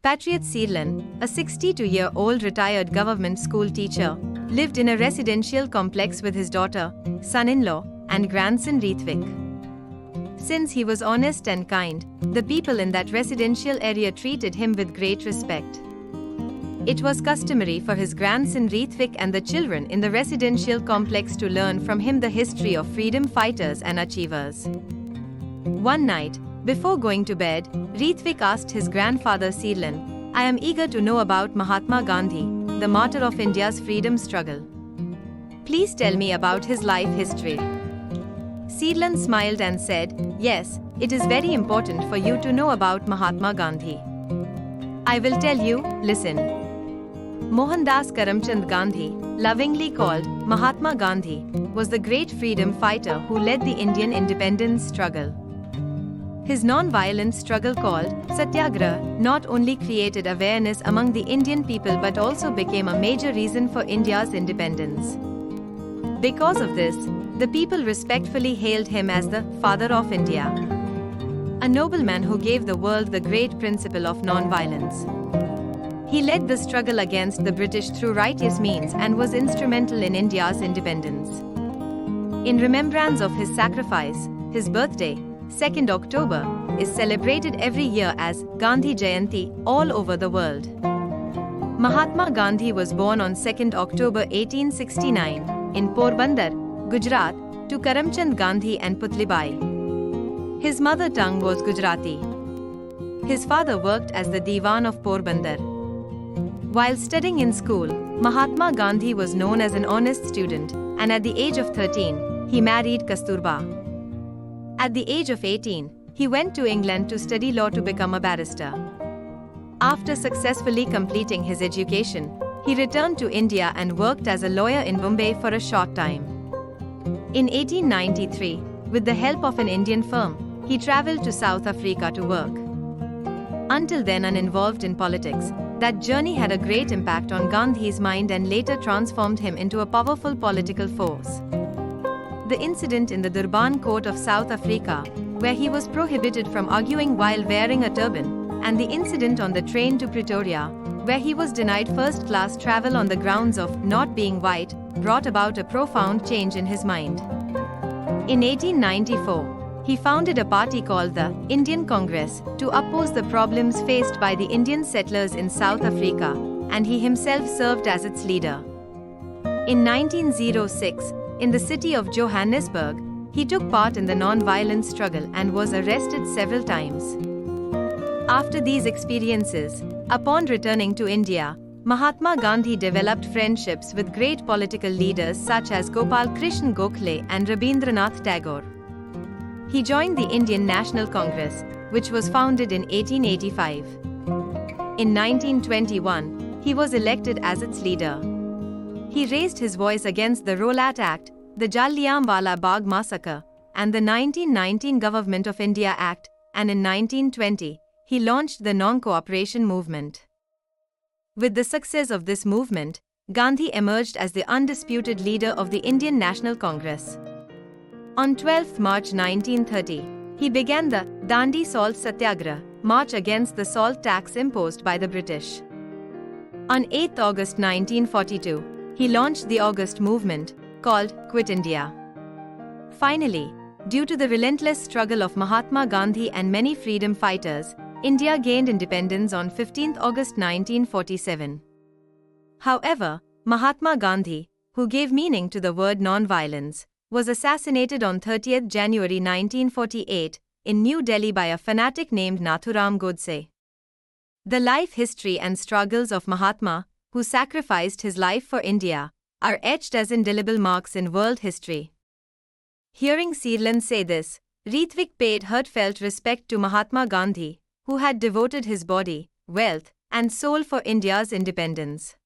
Patriot Seedlan, a 62-year-old retired government school teacher, lived in a residential complex with his daughter, son-in-law, and grandson Ritvik. Since he was honest and kind, the people in that residential area treated him with great respect. It was customary for his grandson Ritvik and the children in the residential complex to learn from him the history of freedom fighters and achievers. One night, before going to bed, Ritvik asked his grandfather Seedlan, "I am eager to know about Mahatma Gandhi, the martyr of India's freedom struggle. Please tell me about his life history." Seedlan smiled and said, "Yes, it is very important for you to know about Mahatma Gandhi. I will tell you, listen." Mohandas Karamchand Gandhi, lovingly called Mahatma Gandhi, was the great freedom fighter who led the Indian independence struggle. His non-violent struggle called Satyagraha not only created awareness among the Indian people but also became a major reason for India's independence. Because of this, the people respectfully hailed him as the father of India, a nobleman who gave the world the great principle of non-violence. He led the struggle against the British through righteous means and was instrumental in India's independence. In remembrance of his sacrifice, his birthday, 2nd October, is celebrated every year as Gandhi Jayanti all over the world. Mahatma Gandhi was born on 2nd October 1869 in Porbandar, Gujarat, to Karamchand Gandhi and Putlibai. His mother tongue was Gujarati. His father worked as the Diwan of Porbandar. While studying in school, Mahatma Gandhi was known as an honest student, and at the age of 13, he married Kasturba. At the age of 18, he went to England to study law to become a barrister. After successfully completing his education, he returned to India and worked as a lawyer in Bombay for a short time. In 1893, with the help of an Indian firm, he traveled to South Africa to work. Until then uninvolved in politics, that journey had a great impact on Gandhi's mind and later transformed him into a powerful political force. The incident in the Durban court of South Africa, where he was prohibited from arguing while wearing a turban, and the incident on the train to Pretoria, where he was denied first-class travel on the grounds of not being white, brought about a profound change in his mind. In 1894, he founded a party called the Indian Congress to oppose the problems faced by the Indian settlers in South Africa, and he himself served as its leader. In 1906, in the city of Johannesburg, he took part in the non-violent struggle and was arrested several times. After these experiences, upon returning to India, Mahatma Gandhi developed friendships with great political leaders such as Gopal Krishna Gokhale and Rabindranath Tagore. He joined the Indian National Congress, which was founded in 1885. In 1921, he was elected as its leader. He raised his voice against the Rowlatt Act, the Jallianwala Bagh massacre, and the 1919 Government of India Act, and in 1920, he launched the non-cooperation movement. With the success of this movement, Gandhi emerged as the undisputed leader of the Indian National Congress. On 12 March 1930, he began the Dandi Salt Satyagraha, march against the salt tax imposed by the British. On 8 August 1942, he launched the August movement, called Quit India. Finally, due to the relentless struggle of Mahatma Gandhi and many freedom fighters, India gained independence on 15 August 1947. However, Mahatma Gandhi, who gave meaning to the word non-violence, was assassinated on 30 January 1948 in New Delhi by a fanatic named Nathuram Godse. The life history and struggles of Mahatma, who sacrificed his life for India, are etched as indelible marks in world history. Hearing Seedlan say this, Ritvik paid heartfelt respect to Mahatma Gandhi, who had devoted his body, wealth, and soul for India's independence.